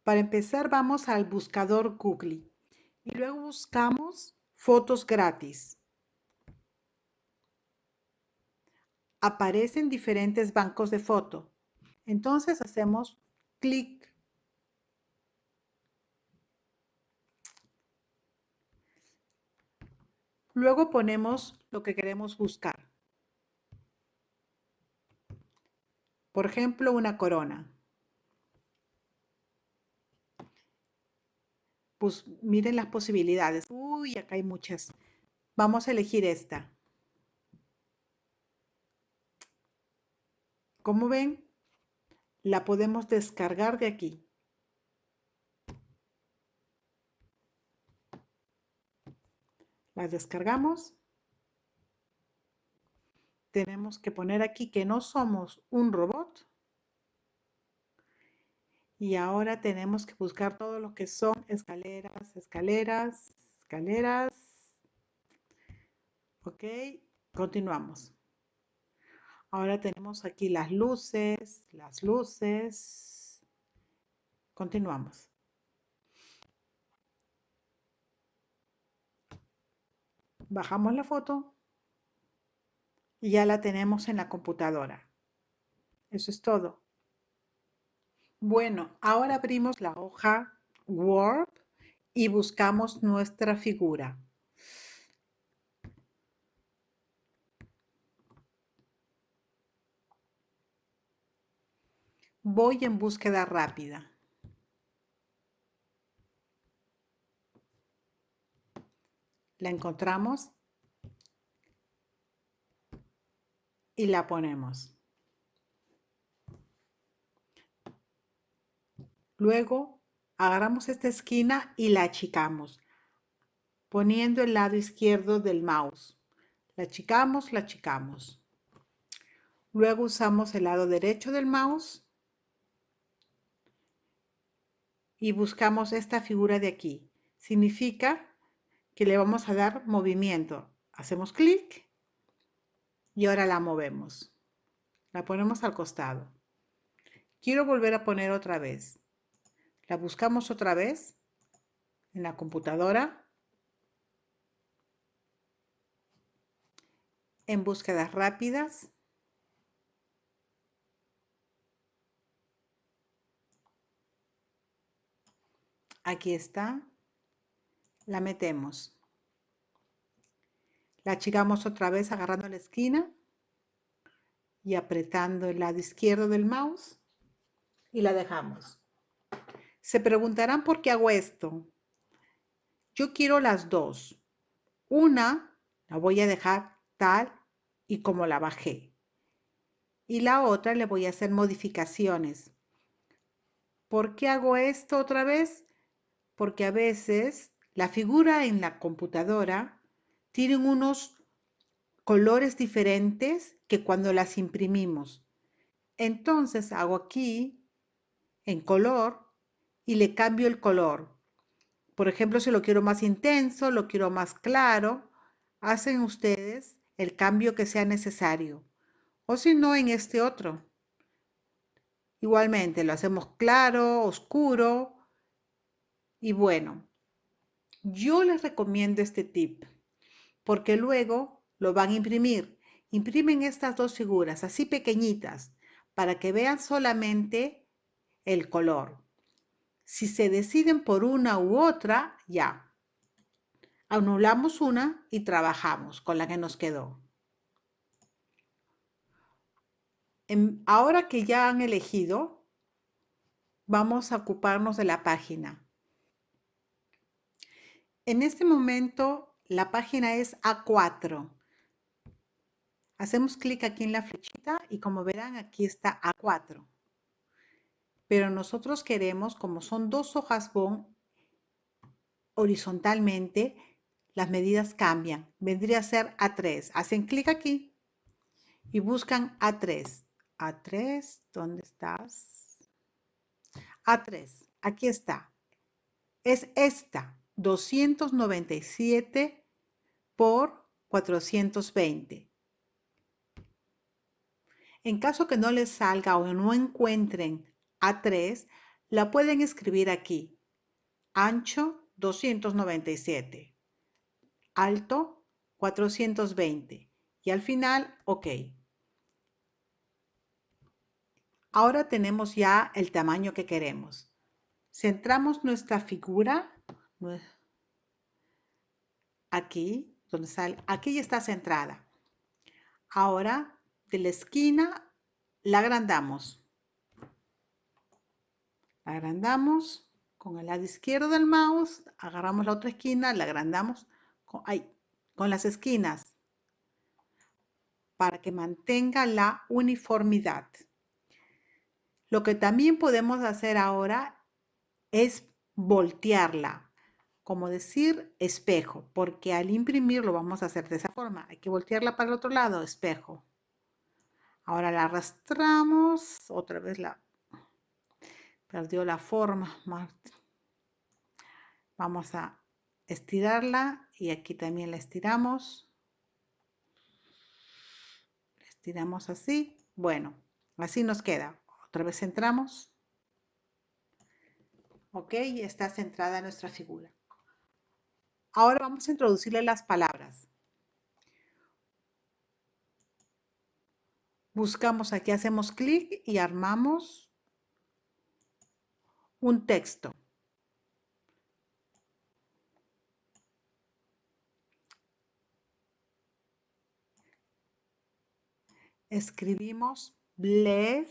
Para empezar, vamos al buscador Google y luego buscamos fotos gratis. Aparecen diferentes bancos de foto. Entonces hacemos clic. Luego ponemos lo que queremos buscar. Por ejemplo, una corona. Pues miren las posibilidades. Uy, acá hay muchas. Vamos a elegir esta. Como ven, la podemos descargar de aquí. La descargamos. Tenemos que poner aquí que no somos un robot. Y ahora tenemos que buscar todo lo que son escaleras, escaleras, escaleras. Ok, continuamos. Ahora tenemos aquí las luces, las luces. Continuamos. Bajamos la foto y ya la tenemos en la computadora. Eso es todo. Bueno, ahora abrimos la hoja Word y buscamos nuestra figura. Voy en búsqueda rápida. La encontramos y la ponemos. Luego agarramos esta esquina y la achicamos, poniendo el lado izquierdo del mouse. La achicamos, la achicamos. Luego usamos el lado derecho del mouse y buscamos esta figura de aquí. Significa que le vamos a dar movimiento. Hacemos clic y ahora la movemos. La ponemos al costado. Quiero volver a poner otra vez. La buscamos otra vez en la computadora. En búsquedas rápidas. Aquí está. La metemos. La achicamos otra vez agarrando la esquina y apretando el lado izquierdo del mouse y la dejamos. Se preguntarán por qué hago esto. Yo quiero las dos. Una la voy a dejar tal y como la bajé. Y la otra le voy a hacer modificaciones. ¿Por qué hago esto otra vez? Porque a veces la figura en la computadora tiene unos colores diferentes que cuando las imprimimos. Entonces hago aquí en color y le cambio el color. Por ejemplo, si lo quiero más intenso, lo quiero más claro, hacen ustedes el cambio que sea necesario. O si no, en este otro. Igualmente, lo hacemos claro, oscuro. Y bueno, yo les recomiendo este tip porque luego lo van a imprimir. Imprimen estas dos figuras así pequeñitas para que vean solamente el color. Si se deciden por una u otra, ya. Anulamos una y trabajamos con la que nos quedó. Ahora que ya han elegido, vamos a ocuparnos de la página. En este momento, la página es A4. Hacemos clic aquí en la flechita y como verán, aquí está A4. Pero nosotros queremos, como son dos hojas bond, horizontalmente, las medidas cambian. Vendría a ser A3. Hacen clic aquí y buscan A3. A3, ¿dónde estás? A3, aquí está. Es esta, 297 por 420. En caso que no les salga o no encuentren A3, la pueden escribir aquí. Ancho 297, alto 420 y al final, OK. Ahora tenemos ya el tamaño que queremos. Centramos nuestra figura aquí, donde sale, aquí ya está centrada. Ahora de la esquina la agrandamos. La agrandamos con el lado izquierdo del mouse, agarramos la otra esquina, la agrandamos con las esquinas para que mantenga la uniformidad. Lo que también podemos hacer ahora es voltearla, como decir espejo, porque al imprimir lo vamos a hacer de esa forma. Hay que voltearla para el otro lado, espejo. Ahora la arrastramos, otra vez perdió la forma. Vamos a estirarla y aquí también la estiramos. La estiramos así. Bueno, así nos queda. Otra vez centramos. OK, está centrada nuestra figura. Ahora vamos a introducirle las palabras. Buscamos aquí, hacemos clic y armamos un texto. Escribimos bless.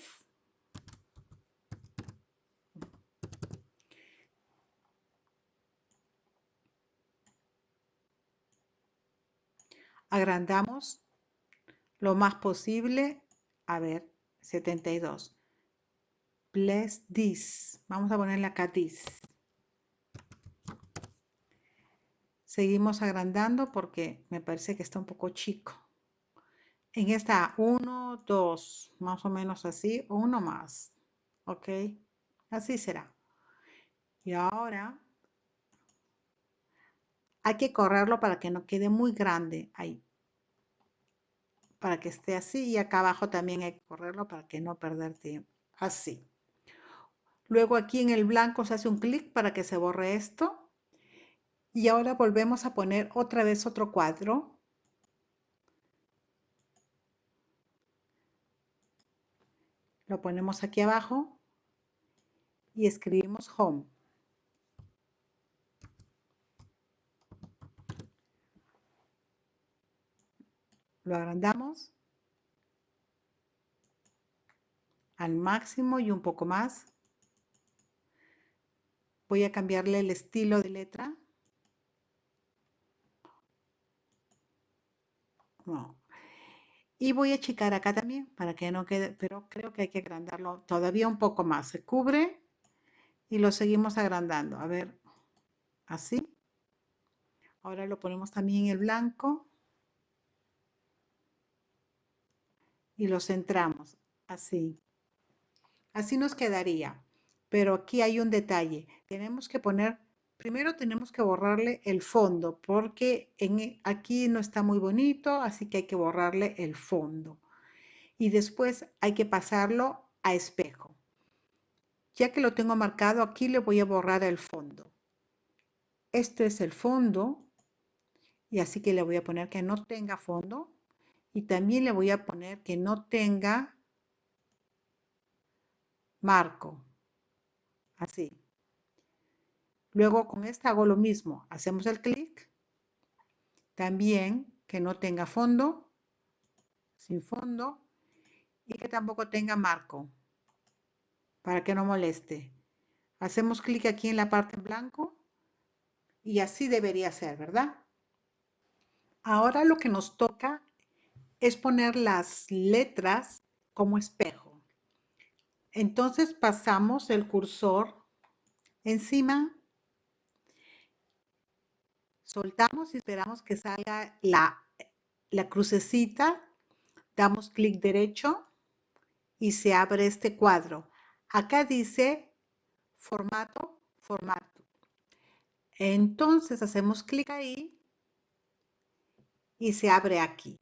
Agrandamos lo más posible. A ver, 72. Bless this. Vamos a ponerle acá this. Seguimos agrandando porque me parece que está un poco chico. En esta 1, 2, más o menos así, o uno más. OK, así será. Y ahora hay que correrlo para que no quede muy grande ahí. Para que esté así y acá abajo también hay que correrlo para que no perder tiempo. Así. Luego aquí en el blanco se hace un clic para que se borre esto. Y ahora volvemos a poner otra vez otro cuadro. Lo ponemos aquí abajo y escribimos home. Lo agrandamos al máximo y un poco más. Voy a cambiarle el estilo de letra. No. Y voy a achicar acá también para que no quede, pero creo que hay que agrandarlo todavía un poco más. Se cubre y lo seguimos agrandando. A ver, así. Ahora lo ponemos también en el blanco. Y lo centramos, así. Así nos quedaría. Pero aquí hay un detalle. Tenemos que poner, primero tenemos que borrarle el fondo, porque aquí no está muy bonito, así que hay que borrarle el fondo. Y después hay que pasarlo a espejo. Ya que lo tengo marcado, aquí le voy a borrar el fondo. Este es el fondo, y así que le voy a poner que no tenga fondo. Y también le voy a poner que no tenga marco. Así. Luego con esta hago lo mismo. Hacemos el clic. También que no tenga fondo. Sin fondo. Y que tampoco tenga marco. Para que no moleste. Hacemos clic aquí en la parte en blanco. Y así debería ser, ¿verdad? Ahora lo que nos toca es poner las letras como espejo. Entonces pasamos el cursor encima, soltamos y esperamos que salga la crucecita, damos clic derecho y se abre este cuadro. Acá dice formato, formato. Entonces hacemos clic ahí y se abre aquí.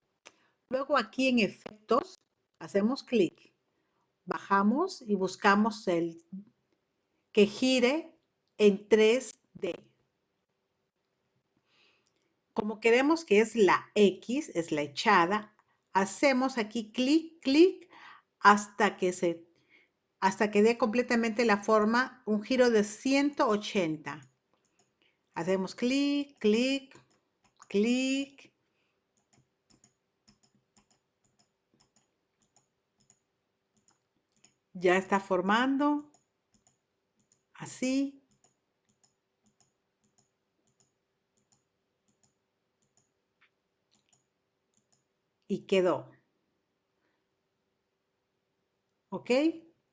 Luego aquí en efectos hacemos clic. Bajamos y buscamos el que gire en 3D. Como queremos que es la X, es la echada, hacemos aquí clic, clic, hasta que dé completamente la forma, un giro de 180. Hacemos clic, clic, clic. Ya está formando, así. Y quedó. ¿Ok?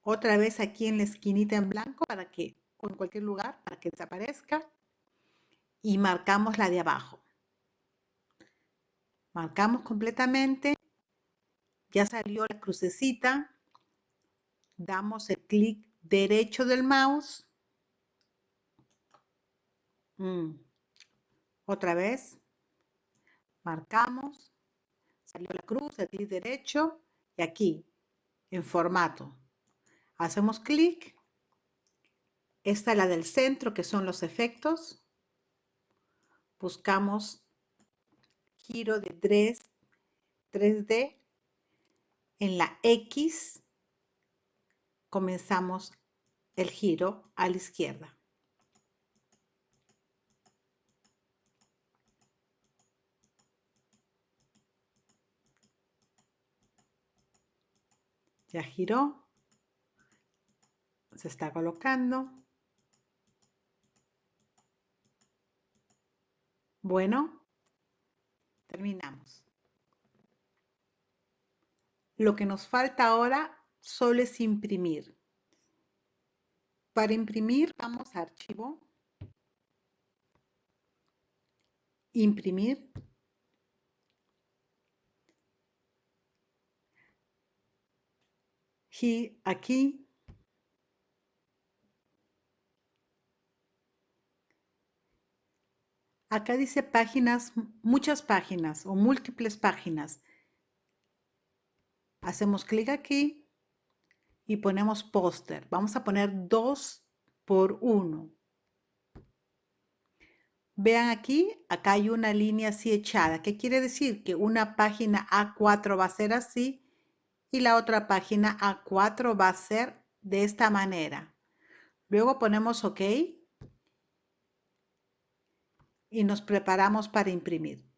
Otra vez aquí en la esquinita en blanco o en cualquier lugar para que desaparezca. Y marcamos la de abajo. Marcamos completamente. Ya salió la crucecita. Damos el clic derecho del mouse. Otra vez. Marcamos. Salió la cruz, el clic derecho. Y aquí, en formato. Hacemos clic. Esta es la del centro, que son los efectos. Buscamos giro de 3D. En la X comenzamos el giro a la izquierda. Ya giró. Se está colocando. Bueno, terminamos. Lo que nos falta ahora solo es imprimir. Para imprimir vamos a Archivo, Imprimir. Y aquí acá dice páginas, muchas páginas o múltiples páginas. Hacemos clic aquí y ponemos póster. Vamos a poner 2 por 1. Vean aquí, acá hay una línea así echada. ¿Qué quiere decir? Que una página A4 va a ser así y la otra página A4 va a ser de esta manera. Luego ponemos OK y nos preparamos para imprimir.